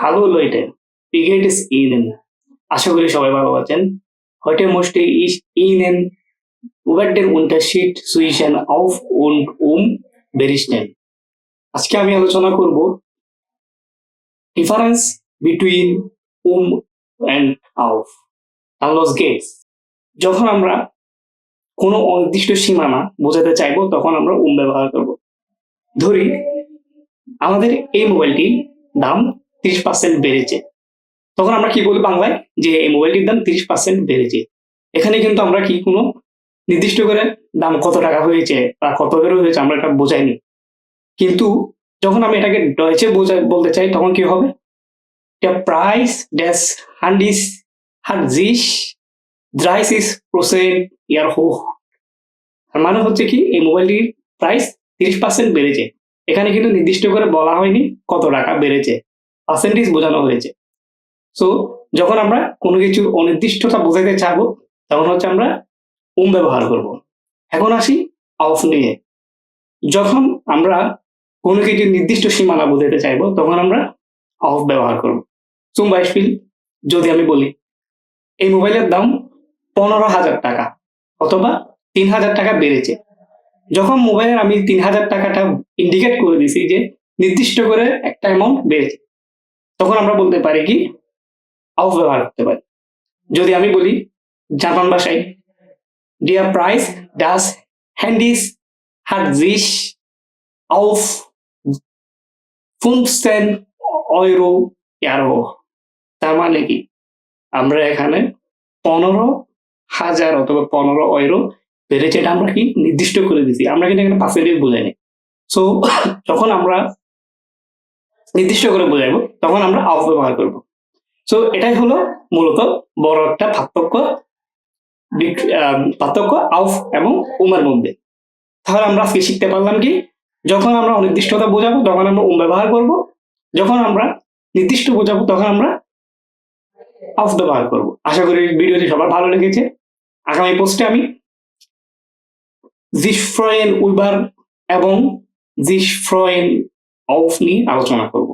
Hallo Leute, wie geht es Ihnen? আশা করি সবাই ভালো আছেন। Heute möchte ich Ihnen über den Unterschied zwischen auf und berichten. আজকে আমি আলোচনা করব difference between and auf. তাহলে los geht's. যখন আমরা কোনো অনির্দিষ্ট সীমানা বোঝাতে চাইবো তখন আমরা ব্যবহার করব। ধরি আমাদের এই মোবাইলটির দাম 30% বেড়েছে। তখন আমরা কি বলি বাংলায় যে এই মোবাইলটির দাম 30% বেড়েছে। এখানে কিন্তু আমরা কি কোনো নির্দিষ্ট করে দাম কত টাকা হয়েছে বা কত বেড়ে হয়েছে আমরা এটা বোঝাইনি। কিন্তু যখন আমি এটাকে ডয়েচে বলতে চাই তখন কি হবে? Der Preis des Handys hat sich 30% erhöht. তার মানে হচ্ছে কি এই মোবাইলটির প্রাইস 30% বেড়েছে। এখানে কিন্তু নির্দিষ্ট করে বলা হয়নি কত টাকা বেড়েছে, পার্সেন্টেজ বোঝানো হয়েছে। সো যখন আমরা কোনো কিছুর অনির্দিষ্টতা বোঝাতে চাবো তখন হচ্ছে আমরা ব্যবহার করব। এখন আসি অফ নিয়ে। যখন আমরা কোনো কিছুর নির্দিষ্ট সীমানা বোঝাতে চাইবো তখন আমরা অফ ব্যবহার করব। zum Beispiel যদি আমি বলি এই মোবাইলের দাম 15,000 টাকা অথবা 3,000 টাকা বেড়েছে। যখন মোবাইলের আমি 3,000 টাকাটা ইন্ডিকেট করে দিছি যে নির্দিষ্ট করে একটা অ্যামাউন্ট বেড়েছে, তখন আমরা বলতে পারি কি auf ব্যবহার করতে পারি। যদি আমি বলি জাপান ভাষায় der Preis des Handys hat sich auf 15 Euro erhöht. তার মানে কি আমরা এখানে 15,000 অথবা 15 ইউরো বেড়েছে, এটা আমরা কি নির্দিষ্ট করে দিছি। আমরা কিন্তু এখানে পার্সেন্টেজ বোঝাইনি। সো যখন আমরা নির্দিষ্ট করে বোঝাইবো তখন আমরা অফ ব্যবহার করব। সো এটাই হলো মূলত বড় একটা পার্থক্য অফ এবং এর মধ্যে। তাহলে আমরা আজকে শিখতে পারলাম কি যখন আমরা অনির্দিষ্টতা বোঝাবো তখন আমরা ব্যবহার করব, যখন আমরা নির্দিষ্ট বোঝাবো তখন আমরা অফ ব্যবহার করব। আশা করি ভিডিওটি সবার ভালো লেগেছে। আগামী পোস্টে আমি sich freuen über এবং sich freuen auf নিয়ে আলোচনা করব।